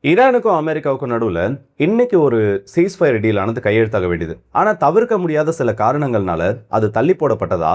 ஈரானுக்கும் அமெரிக்காவுக்கும் நடுவில் இன்னைக்கு ஒரு சீஸ்ஃபயர் டீல் ஆனது கையெழுத்தாக வேண்டியது. ஆனால் தவிர்க்க முடியாத சில காரணங்கள்னால அது தள்ளி போடப்பட்டதா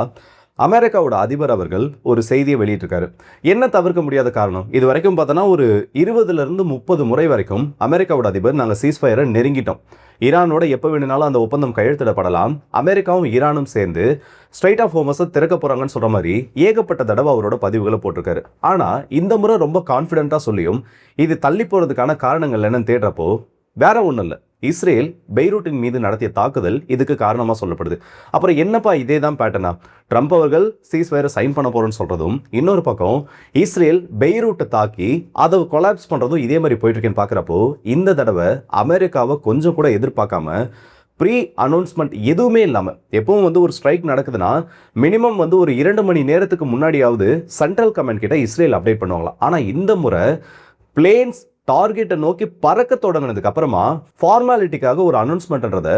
அமெரிக்காவோட அதிபர் அவர்கள் ஒரு செய்தியை வெளியிட்டிருக்காரு. என்ன தவிர்க்க முடியாத காரணம்? இது வரைக்கும் பார்த்தோன்னா ஒரு 20 to 30 முறை வரைக்கும் அமெரிக்காவோட அதிபர் நாங்கள் சீஸ்ஃபயரை நெருங்கிட்டோம், ஈரானோட எப்போ வேணுனாலும் அந்த ஒப்பந்தம் கையெழுத்திடப்படலாம், அமெரிக்காவும் ஈரானும் சேர்ந்து ஸ்ட்ரைட் ஆஃப் ஹோமஸை திறக்க போகிறாங்கன்னு சொல்கிற மாதிரி ஏகப்பட்ட தடவை அவரோட பதிவுகளை போட்டிருக்காரு. ஆனால் இந்த முறை ரொம்ப கான்ஃபிடென்ட்டாக சொல்லியும் இது தள்ளி போகிறதுக்கான காரணங்கள் என்னன்னு தேடுறப்போ வேற ஒன்றும் இல்லை, இஸ்ரேல் பெய்ரூட்டின் மீது நடத்திய தாக்குதல் இதுக்கு காரணமாக சொல்லப்படுது. அப்புறம் என்னப்பா இதே தான் பேட்டர்னா? ட்ரம்ப் அவர்கள் சீஸ்ஃபயரை சைன் பண்ண போகிறோன்னு சொல்கிறதும், இன்னொரு பக்கம் இஸ்ரேல் பெய்ரூட்டை தாக்கி அதை கொலாப்ஸ் பண்ணுறதும் இதே மாதிரி போயிட்டுருக்கேன்னு பார்க்குறப்போ இந்த தடவை அமெரிக்காவை கொஞ்சம் கூட எதிர்பார்க்காம ப்ரீ அனௌன்ஸ்மெண்ட் எதுவுமே இல்லாமல், எப்பவும் ஒரு ஸ்ட்ரைக் நடக்குதுன்னா மினிமம் ஒரு 2 மணி நேரத்துக்கு முன்னாடியாவது சென்ட்ரல் கமாண்ட் கிட்ட இஸ்ரேல் அப்டேட் பண்ணுவாங்களாம். ஆனால் இந்த முறை பிளேன்ஸ் டார்கெட்டை நோக்கி பறக்க தொடங்கினதுக்கு அப்புறமா ஃபார்மாலிட்டிக்காக ஒரு அனௌன்ஸ்மெண்ட்ன்றதை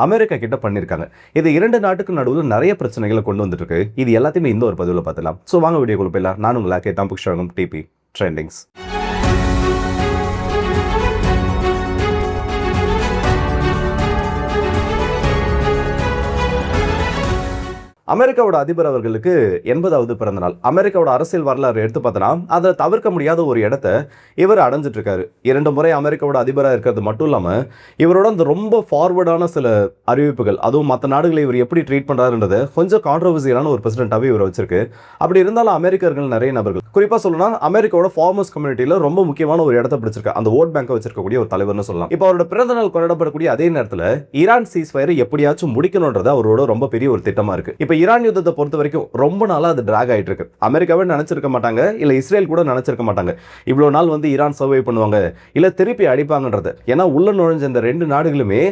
அமெரிக்கா கிட்ட பண்ணியிருக்காங்க. இது 2 நாட்டுக்கு நடுவில் நிறைய பிரச்சனைகளை கொண்டு வந்துட்டு இருக்கு. இது எல்லாத்தையுமே இந்த ஒரு பதிவில் பார்த்துலாம். ஸோ வாங்க வீடியோக்குள்ள போயிடலாம். நான் உங்களை கேட்டாம் புக்ஷாகம் டிபி ட்ரெண்டிங்ஸ். அமெரிக்காவோட அதிபர் அவர்களுக்கு 80வது பிறந்த நாள். அமெரிக்காவோட அரசியல் வரலாறு எடுத்து பார்த்தோன்னா அதை தவிர்க்க முடியாத ஒரு இடத்த இவர் அடைஞ்சிட்டு இருக்காரு. 2 முறை அமெரிக்காவோட அதிபராக இருக்கிறது மட்டும் இல்லாமல் இவரோட அந்த ரொம்ப ஃபார்வர்டான சில அறிவிப்புகள், அதுவும் மற்ற நாடுகளை இவர் எப்படி ட்ரீட் பண்ணுறாருன்றது கொஞ்சம் கான்ட்ரவர்சியலான ஒரு பிரசிடென்ட்டாகவே இவர் வச்சிருக்கு. அப்படி இருந்தாலும் அமெரிக்கர்கள் நிறைய நபர்கள், குறிப்பாக சொல்லணும்னா அமெரிக்காவோட ஃபார்மர்ஸ் கம்யூனிட்டியில் ரொம்ப முக்கியமான ஒரு இடத்த பிடிச்சிருக்க அந்த ஓட் பேங்கை வச்சிருக்கக்கூடிய ஒரு தலைவர்னு சொல்லலாம். இப்போ அவரோட பிறந்த நாள் கொண்டாடப்படக்கூடிய அதே நேரத்தில் ஈரான் சீஸ்ஃபயரை எப்படியாச்சும் முடிக்கணுன்றது அவரோட ரொம்ப பெரிய ஒரு திட்டமாக இருக்கு. இப்போ ஈரான் யுத்தத்தை பொறுத்த வரைக்கும் ரொம்ப நாளாக அது டிராக் ஆகிட்டு இருக்கு. அமெரிக்காவே நினைச்சிருக்க மாட்டாங்க, இல்லை இஸ்ரேல் கூட நினைச்சிருக்க மாட்டாங்க இவ்வளோ நாள் ஈரான் சர்வை பண்ணுவாங்க இல்லை திருப்பி அடிப்பாங்கன்றது. ஏன்னா உள்ள நுழைஞ்ச இந்த 2 நாடுகளுமே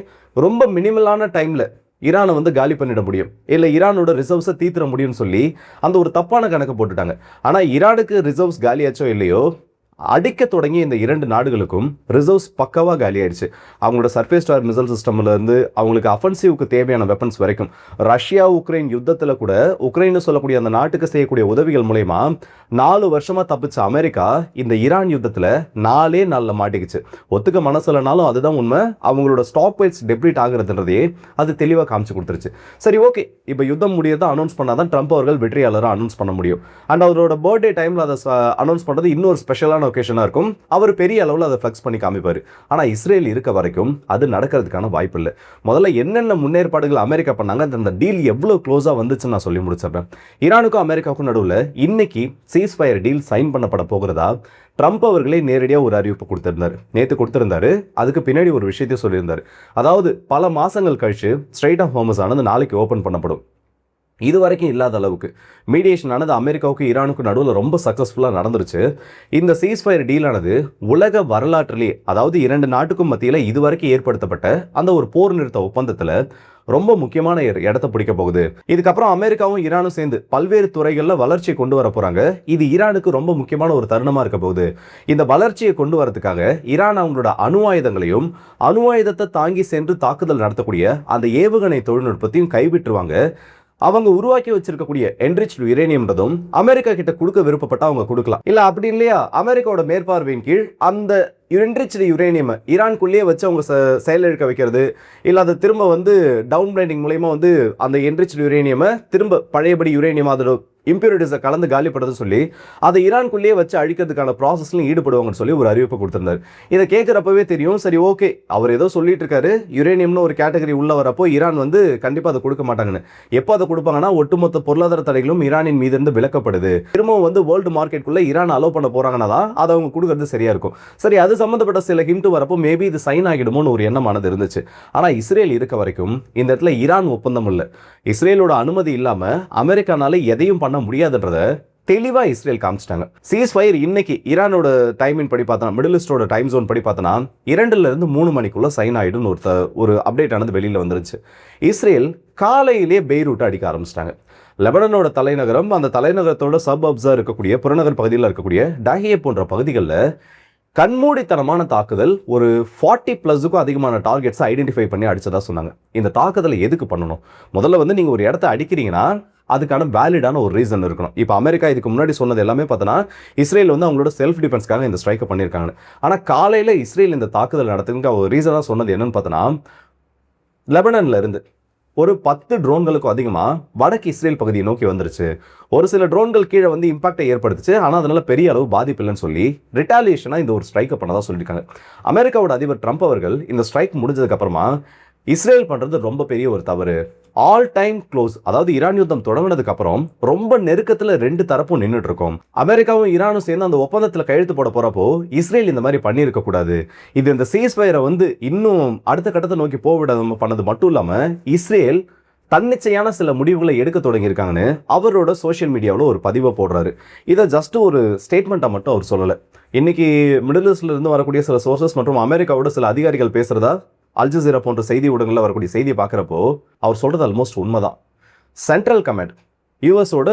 ரொம்ப மினிமலான டைம்ல ஈரானை காலி பண்ணிட முடியும், இல்லை ஈரானோட ரிசர்வ்ஸை தீர்த்திட முடியும்னு சொல்லி அந்த ஒரு தப்பான கணக்கு போட்டுட்டாங்க. ஆனால் ஈரானுக்கு ரிசர்வ்ஸ் காலியாச்சோ இல்லையோ, அடிக்க தொடங்கி இந்த 2 நாடுகளுக்கும் ரிசர்வ்ஸ் பக்கவாக காலி ஆயிடுச்சு. அவங்களோட சர்ஃபேஸ் டு ஏர் மிசைல் சிஸ்டம்ல இருந்து அவங்களுக்கு அஃபென்சிவ்க்கு தேவையான வெப்பன்ஸ் வரைக்கும் ரஷ்யா உக்ரைன் யுத்தத்தில் கூட உக்ரைன் சொல்லக்கூடிய அந்த நாட்டுக்கு செய்யக்கூடிய உதவிகள் மூலயமா 4 வருஷமா தப்பிச்ச அமெரிக்கா இந்த ஈரான் யுத்தத்தில் 4 நாளில் மாட்டிக்கிச்சு. ஒத்துக்க மனசுலனாலும் அதுதான் உண்மை. அவங்களோட ஸ்டாப் வெயிட்ஸ் டெப்ரிட் ஆகுறதுன்றதே அது தெளிவாக காமிச்சு கொடுத்துருச்சு. சரி, ஓகே, இப்போ யுத்தம் முடியறதை அனௌன்ஸ் பண்ணாதான் ட்ரம்ப் அவர்கள் வெற்றியாளராக அனௌன்ஸ் பண்ண முடியும். அண்ட் அவரோட பர்த்டே டைமில் அதை அனௌன்ஸ் பண்ணுறது இன்னொரு ஸ்பெஷலான ஒகேஷனாக இருக்கும். அவர் பெரிய அளவில் அதை ஃப்ளெக்ஸ் பண்ணி காமிப்பார். ஆனால் இஸ்ரேல் இருக்க வரைக்கும் அது நடக்கிறதுக்கான வாய்ப்பு இல்லை. முதல்ல என்னென்ன முன்னேற்பாடுகள் அமெரிக்கா பண்ணாங்க, அந்த டீல் எவ்வளோ க்ளோஸாக வந்துச்சுன்னு நான் சொல்லி முடிச்சிடுறேன். ஈரானுக்கும் அமெரிக்காவுக்கும் நடுவில் இன்னைக்கு சீஸ்ஃபயர் டீல் சைன் பண்ணப்பட போகிறதா ட்ரம்ப் அவர்களே நேரடியாக ஒரு அறிவிப்பு கொடுத்திருந்தார். நேற்று கொடுத்திருந்தாரு. அதுக்கு பின்னாடி ஒரு விஷயத்தையும் சொல்லியிருந்தார். அதாவது பல மாதங்கள் கழிச்சு ஸ்ட்ரைட் ஆஃப் ஹோமஸ் ஆனது நாளைக்கு ஓப்பன் பண்ணப்படும். இது வரைக்கும் இல்லாத அளவுக்கு மீடியேஷன் ஆனது அமெரிக்காவுக்கும் ஈரானுக்கும் நடுவில் ரொம்ப சக்ஸஸ்ஃபுல்லாக நடந்துருச்சு. இந்த சீஸ்ஃபயர் டீலானது உலக வரலாற்றிலே, அதாவது 2 நாட்டுக்கும் மத்தியில் இதுவரைக்கும் ஏற்படுத்தப்பட்ட அந்த ஒரு போர் நிறுத்த ஒப்பந்தத்தில் ரொம்ப முக்கியமான இடத்த பிடிக்க போகுது. இதுக்கப்புறம் அமெரிக்காவும் ஈரானும் சேர்ந்து பல்வேறு துறைகளில் வளர்ச்சியை கொண்டு வர போறாங்க. இது ஈரானுக்கு ரொம்ப முக்கியமான ஒரு தருணமா இருக்க போகுது. இந்த வளர்ச்சியை கொண்டு வரதுக்காக ஈரான் அவங்களோட அணு ஆயுதங்களையும் அணு ஆயுதத்தை தாங்கி சென்று தாக்குதல் நடத்தக்கூடிய அந்த ஏவுகணை தொழில்நுட்பத்தையும் கைவிட்டுருவாங்க. அவங்க உருவாக்கி வச்சிருக்கக்கூடிய என்ரிச்டு யுரேனியம்ன்றதும் அமெரிக்கா கிட்ட கொடுக்க விருப்பப்பட்ட அவங்க கொடுக்கலாம். இல்ல அப்படி இல்லையா, அமெரிக்காவோட மேற்பார்வையின் கீழ் அந்த என்ரிச்டு யுரேனியம் ஈரானுக்குள்ளேயே வச்சு அவங்க செயலிழக்க வைக்கிறது, இல்லை அதை திரும்ப டவுன் பிளைண்டிங் மூலயமா அந்த என்ரிச்டு யுரேனியமை திரும்ப பழையபடி யுரேனியம் அதோட இம்பியூரிட்டிஸை கலந்து காலிப்படுறதுன்னு சொல்லி அதை ஈரானுக்குள்ளேயே வச்சு அழிக்கிறதுக்கான ப்ராசஸ்லையும் ஈடுபடுவாங்கன்னு சொல்லி ஒரு அறிவிப்பு கொடுத்திருந்தார். இதை கேட்குறப்பவே தெரியும், சரி ஓகே, அவர் ஏதோ சொல்லிட்டு இருக்காரு, யுரேனியம்னு ஒரு கேட்டகரி உள்ள வரப்போ ஈரான் கண்டிப்பாக அதை கொடுக்க மாட்டாங்கன்னு. எப்போ அதை கொடுப்பாங்கன்னா ஒட்டுமொத்த பொருளாதார தடைகளும் ஈரானின் மீது இருந்து விலக்கப்படுது, திரும்பவும் வேர்ல்டு மார்க்கெட்டுக்குள்ள ஈரான் அலோவ் பண்ண போறாங்கன்னா தான் அதை அவங்க கொடுக்கறது சரியா இருக்கும். சரி, அது சம்பந்தப்பட்ட சில ஹிண்ட் வரப்போ மேபி இது சைன் ஆகிடுமோன்னு ஒரு எண்ணமானது இருந்துச்சு. ஆனால் இஸ்ரேல் இருக்க வரைக்கும் இந்த இடத்துல ஈரான் ஒப்பந்தம் இல்லை. இஸ்ரேலோட அனுமதி இல்லாமல் அமெரிக்கானால எதையும் பண்ண முடியாதுன்றத தெளிவா இஸ்ரேல் காமிச்சிட்டாங்க. சீஸ்ஃபயர் இன்னைக்கு ஈரானோட டைமின் படி பார்த்தா, மிடில் ஈஸ்டோட டைம் ஜோன் படி பார்த்தோன்னா 2 to 3 மணிக்குள்ள சைன் ஆயிடும்னு ஒரு அப்டேட் ஆனது வெளியில் வந்துருச்சு. இஸ்ரேல் காலையிலேயே பெய்ரூட்டை அடிக்க ஆரம்பிச்சிட்டாங்க. லெபனனோட தலைநகரம், அந்த தலைநகரத்தோட சப் அப்ஸா இருக்கக்கூடிய புறநகர் பகுதியில் இருக்கக்கூடிய டஹியே போன்ற பகுதிகளில் கண்மூடித்தனமான தாக்குதல், ஒரு 40+ அதிகமான டார்கெட்ஸை ஐடென்டிஃபை பண்ணி அடிச்சதா சொன்னாங்க. இந்த தாக்குதலை எதுக்கு பண்ணணும்? முதல்ல நீங்கள் ஒரு இடத்த அடிக்கிறீங்கன்னா அதுக்கான வேலிடான ஒரு ரீசன் இருக்கணும். இப்போ அமெரிக்கா இதுக்கு முன்னாடி சொன்னது எல்லாமே பார்த்தோன்னா இஸ்ரேல் வந்து அவங்களோட செல்ஃப் டிஃபென்ஸ்க்காக இந்த ஸ்ட்ரைக்கை பண்ணியிருக்காங்க. ஆனால் காலையில் இஸ்ரேல் இந்த தாக்குதல் நடத்துக்கு ஒரு ரீசனாக சொன்னது என்னன்னு பார்த்தோன்னா, லெபனன்ல இருந்து ஒரு 10 ட்ரோன்களுக்கும் அதிகமாக வடக்கு இஸ்ரேல் பகுதியை நோக்கி வந்துருச்சு. ஒரு சில ட்ரோன்கள் கீழே வந்து இம்பாக்டை ஏற்படுத்துச்சு, ஆனால் அதனால பெரிய அளவு பாதிப்பு இல்லைன்னு சொல்லி ரிட்டாலியேஷனாக இந்த ஒரு ஸ்ட்ரைக்கை பண்ணதான் சொல்லியிருக்காங்க. அமெரிக்காவோட அதிபர் ட்ரம்ப் அவர்கள் இந்த ஸ்ட்ரைக் முடிஞ்சதுக்கு அப்புறமா இஸ்ரேல் பண்ணுறது ரொம்ப பெரிய ஒரு தவறு, ஆல் டைம் க்ளோஸ், அதாவது ஈரான் யுத்தம் தொடங்கினதுக்கு அப்புறம் ரொம்ப நெருக்கத்தில் 2 தரப்பும் நின்றுட்டு இருக்கோம். அமெரிக்காவும் ஈரானும் சேர்ந்து அந்த ஒப்பந்தத்தில் கையெழுத்து போட போறப்போ இஸ்ரேல் இந்த மாதிரி பண்ணியிருக்க கூடாது. இது இந்த சீஸ்ஃபயரை வந்து இன்னும் அடுத்த கட்டத்தை நோக்கி போவிட பண்ணது மட்டும் இல்லாமல் இஸ்ரேல் தன்னிச்சையான சில முடிவுகளை எடுக்க தொடங்கியிருக்காங்கன்னு அவரோட சோஷியல் மீடியாவில் ஒரு பதிவை போடுறாரு. இதை ஜஸ்ட் ஒரு ஸ்டேட்மெண்ட்டாக மட்டும் அவர் சொல்லலை. இன்னைக்கு மிடில் ஈஸ்ட்ல இருந்து வரக்கூடிய சில சோர்சஸ் மற்றும் அமெரிக்காவோட சில அதிகாரிகள் பேசுறதா அல்ஜசீரா போன்ற செய்தி ஊடகங்களில் வரக்கூடிய செய்தியை பார்க்குறப்போ அவர் சொல்கிறது ஆல்மோஸ்ட் உண்மைதான். சென்ட்ரல் கமாண்ட், யூஎஸோட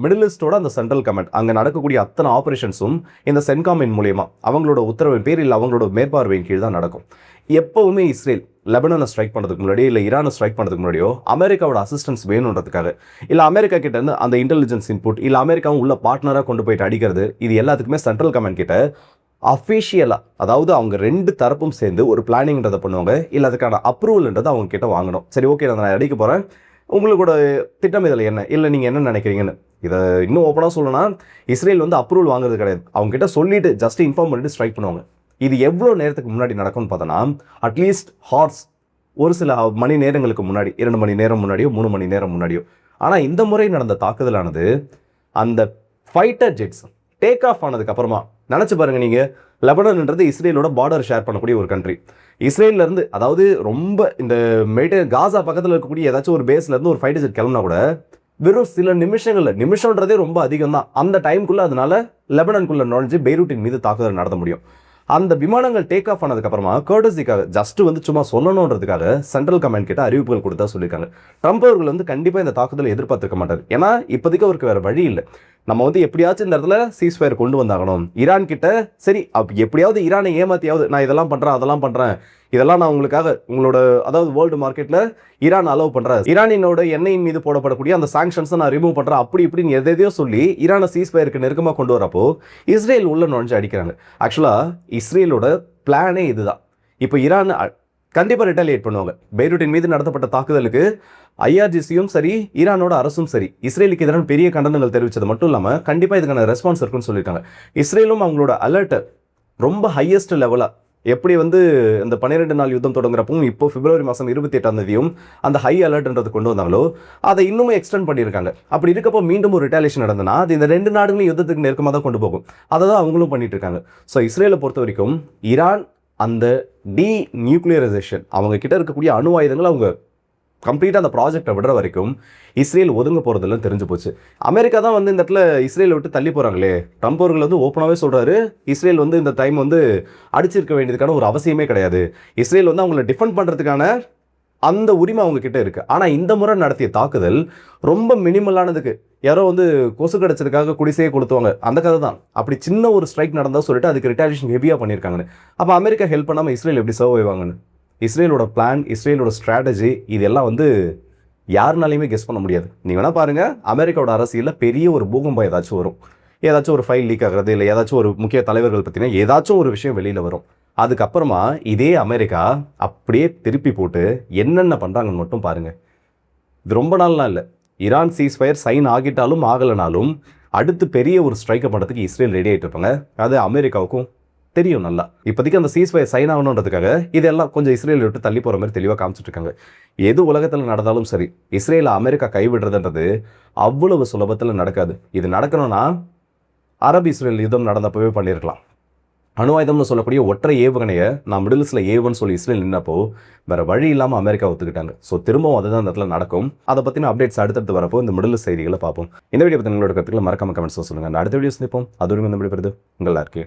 மிடில் ஈஸ்டோட அந்த சென்ட்ரல் கமாண்ட், அங்கே நடக்கக்கூடிய அத்தனை ஆப்ரேஷன்ஸும் இந்த சென்காமின் மூலயமா அவங்களோட உத்தரவின் பேரில் அவங்களோட மேற்பார்வையின் கீழ் தான் நடக்கும். எப்போவுமே இஸ்ரேல் லெபனனை ஸ்ட்ரைக் பண்ணுறதுக்கு முன்னாடி இல்லை ஈரானை ஸ்ட்ரைக் பண்ணுறதுக்கு முன்னாடியோ அமெரிக்காவோட அசிஸ்டன்ஸ் வேணுன்றதுக்காக, இல்லை அமெரிக்கா கிட்ட இருந்து அந்த இன்டெலிஜென்ஸ் இன்புட், இல்லை அமெரிக்காவும் உள்ள பார்ட்னராக கொண்டு போயிட்டு அடிக்கிறது, இது எல்லாத்துக்குமே சென்ட்ரல் கமாண்ட் கிட்ட அஃபிஷியலாக, அதாவது அவங்க 2 தரப்பும் சேர்ந்து ஒரு பிளானிங்ன்றதை பண்ணுவாங்க, இல்லை அதுக்கான அப்ரூவல்ன்றதை அவங்க கிட்ட வாங்கணும். சரி, ஓகே, நான் அடிக்க போகிறேன், உங்களோட திட்டம் இதில் என்ன, இல்லை நீங்கள் என்ன நினைக்கிறீங்கன்னு. இதை இன்னும் ஓப்பனாக சொல்லணும்னா இஸ்ரேல் வந்து அப்ரூவல் வாங்குறது கிடையாது, அவங்க கிட்ட சொல்லிட்டு ஜஸ்ட் இன்ஃபார்ம் பண்ணிட்டு ஸ்ட்ரைக் பண்ணுவாங்க. இது எவ்வளோ நேரத்துக்கு முன்னாடி நடக்கும்னு பார்த்தோன்னா அட்லீஸ்ட் ஹார்ஸ், ஒரு சில மணி நேரங்களுக்கு முன்னாடி, 2 மணி நேரம் முன்னாடியோ 3 மணி நேரம் முன்னாடியோ. ஆனால் இந்த முறை நடந்த தாக்குதலானது அந்த ஃபைட்டர் ஜெட்ஸ் டேக் ஆஃப் ஆனதுக்கு அப்புறமா. நினச்சி பாருங்கள் நீங்கள், லெபனன்ன்றது இஸ்ரேலோட பார்டர் ஷேர் பண்ணக்கூடிய ஒரு கண்ட்ரி. இஸ்ரேல்லேருந்து, அதாவது ரொம்ப இந்த காசா பக்கத்தில் இருக்கக்கூடிய ஏதாச்சும் ஒரு பேஸ்லேருந்து ஒரு ஃபைட்டர் ஜெட் கிளம்புனா கூட வெறும் சில நிமிஷம்ன்றதே ரொம்ப அதிகம் தான். அந்த டைமுக்குள்ளே அதனால லெபனனுக்குள்ளே நுழைஞ்சு பெய்ரூட்டின் மீது தாக்குதல் நடத்த முடியும். அந்த விமானங்கள் டேக் ஆஃப் ஆனதுக்கு அப்புறமா கர்டசிக்காக ஜஸ்ட் வந்து சும்மா சொல்லணுன்றதுக்காக சென்ட்ரல் கமாண்ட் கிட்ட அறிவிப்புகள் கொடுத்தா சொல்லியிருக்காங்க. ட்ரம்ப் அவர்கள் வந்து கண்டிப்பாக இந்த தாக்குதலை எதிர்பார்த்திருக்க மாட்டார். ஏன்னா இப்போதைக்கு அவருக்கு வேறு வழி இல்லை. நம்ம வந்து எப்படியாச்சும் இந்த இடத்துல சீஸ்ஃபயர் கொண்டு வந்தாகணும் ஈரான் கிட்ட. சரி, எப்படியாவது ஈரானை ஏமாத்தியாவது நான் இதெல்லாம் பண்ணுறேன், அதெல்லாம் பண்ணுறேன், இதெல்லாம் நான் உங்களுக்காக, உங்களோட அதாவது வேர்ல்டு மார்க்கெட்டில் ஈரான் அலோவ் பண்ணுறேன், ஈரானினோட எண்ணெயின் மீது போடப்படக்கூடிய அந்த சாங்ஷன்ஸை நான் ரிமூவ் பண்ணுறேன், அப்படி இப்படின்னு எதையோ சொல்லி ஈரானை சீஸ்ஃபயருக்கு நெருக்கமாக கொண்டு வரப்போ இஸ்ரேல் உள்ள நுழைஞ்சு அடிக்கிறாங்க. ஆக்சுவலாக இஸ்ரேலோட பிளானே இதுதான். இப்போ ஈரான் கண்டிப்பாக ரிட்டாலியேட் பண்ணுவாங்க. பெய்ரூட்டின் மீது நடத்தப்பட்ட தாக்குதலுக்கு ஐஆர்ஜிசியும் சரி, ஈரானோட அரசும் சரி, இஸ்ரேலுக்கு எதிரான பெரிய கண்டனங்கள் தெரிவித்தது மட்டும் இல்லாமல் கண்டிப்பாக இதுக்கான ரெஸ்பான்ஸ் இருக்குன்னு சொல்லியிருக்காங்க. இஸ்ரேலும் அவங்களோட அலர்ட்டை ரொம்ப ஹையஸ்ட் லெவலாக, எப்படி வந்து இந்த 12 நாள் யுத்தம் தொடங்குறப்பவும் இப்போ பிப்ரவரி மாதம் 28ஆம் தேதியும் அந்த ஹை அலர்ட்ன்றது கொண்டு வந்தாங்களோ அதை இன்னுமே எக்ஸ்டெண்ட் பண்ணியிருக்காங்க. அப்படி இருக்கப்போ மீண்டும் ஒரு ரிட்டாலியேஷன் நடந்தனா அது இந்த 2 நாடுகளையும் யுத்தத்துக்கு நெருக்கமாக தான் கொண்டு போகும். அதை தான் அவங்களும் பண்ணிட்டு இருக்காங்க. ஸோ இஸ்ரேலை பொறுத்த வரைக்கும் ஈரான் அந்த நியூக்ளியரைசேஷன், அவங்க கிட்ட இருக்கக்கூடிய அணு ஆயுதங்கள் அவங்க கம்ப்ளீட்டாக அந்த ப்ராஜெக்டை விடுற வரைக்கும் இஸ்ரேல் ஒதுங்க போகிறதுலாம் தெரிஞ்சு போச்சு. அமெரிக்கா தான் வந்து இந்த இடத்துல இஸ்ரேலை விட்டு தள்ளி போகிறாங்களே. ட்ரம்ப் அவர்கள் வந்து ஓப்பனாகவே சொல்கிறாரு, இஸ்ரேல் வந்து இந்த டைம் வந்து அடிச்சிருக்க வேண்டியதுக்கான ஒரு அவசியமே கிடையாது, இஸ்ரேல் வந்து அவங்கள டிஃபெண்ட் பண்ணுறதுக்கான அந்த உரிமை அவங்க கிட்ட இருக்குது. ஆனால் இந்த முறை நடத்திய தாக்குதல் ரொம்ப மினிமலானதுக்கு, யாரோ வந்து கொசு கிடச்சதுக்காக குடிசையே கொடுத்துவாங்க அந்த கதை தான். அப்படி சின்ன ஒரு ஸ்ட்ரைக் நடந்தால் சொல்லிட்டு அதுக்கு ரிட்டாலியேஷன் ஹெவியாக பண்ணியிருக்காங்கன்னு. அப்போ அமெரிக்கா ஹெல்ப் பண்ணாமல் இஸ்ரேல் எப்படி சர்வ் ஆவாங்கன்னு, இஸ்ரேலோட பிளான், இஸ்ரேலோட ஸ்ட்ராட்டஜி, இதெல்லாம் வந்து யாருனாலையுமே கெஸ் பண்ண முடியாது. நீங்கள் வேணால் பாருங்கள், அமெரிக்காவோட அரசியலில் பெரிய ஒரு பூகம்பம் ஏதாச்சும் வரும், ஏதாச்சும் ஒரு ஃபைல் லீக் ஆகிறது, இல்லை ஏதாச்சும் ஒரு முக்கிய தலைவர்கள் பற்றினா ஏதாச்சும் ஒரு விஷயம் வெளியில் வரும். அதுக்கப்புறமா இதே அமெரிக்கா அப்படியே திருப்பி போட்டு என்னென்ன பண்ணுறாங்கன்னு மட்டும் பாருங்கள். இது ரொம்ப நாள்லாம் இல்லை, ஈரான் சீஸ்ஃபயர் சைன் ஆகிட்டாலும் ஆகலைனாலும் அடுத்து பெரிய ஒரு ஸ்ட்ரைக்கை பண்ணுறதுக்கு இஸ்ரேல் ரெடி ஆகிட்டு இருப்பாங்க. அது அமெரிக்காவுக்கும் தெரியும் நல்லா. இப்போதைக்கு அந்த சீஸ்ஃபயர் சைன் ஆகணுன்றதுக்காக இதெல்லாம் கொஞ்சம் இஸ்ரேலை விட்டு தள்ளி போகிற மாதிரி தெளிவாக காமிச்சிட்டு இருக்காங்க. எது உலகத்தில் நடந்தாலும் சரி, இஸ்ரேலை அமெரிக்கா கைவிடுறதுன்றது அவ்வளவு சுலபத்தில் நடக்காது. இது நடக்கணும்னா அரபு இஸ்ரேல் யுத்தம் நடந்தப்பவே பண்ணியிருக்கலாம். அணு ஆயுதம்னு சொல்லக்கூடிய ஒற்றை ஏவுகணையை நான் மிடில் ஈஸ்ட்ல ஏவுன்னு சொல்லி இஸ்ரேல் நின்னப்போ வேற வழி இல்லாமல் அமெரிக்கா ஒத்துக்கிட்டாங்க. ஸோ திரும்பவும் அதுதான் அந்த இடத்துல நடக்கும். அதை பற்றின அப்டேட்ஸ் அடுத்தடுத்து வரப்போ இந்த மிடில் ஈஸ்ட் செய்திகளை பார்ப்போம். இந்த வீடியோ பற்றி உங்களோட கருத்துக்களை மறக்காம கமெண்ட்ஸ் சொல்லுங்கள். அடுத்த வீடியோ சந்திப்போம். அது வரைக்கும் இந்த வீடியோ உங்களா இருக்கு.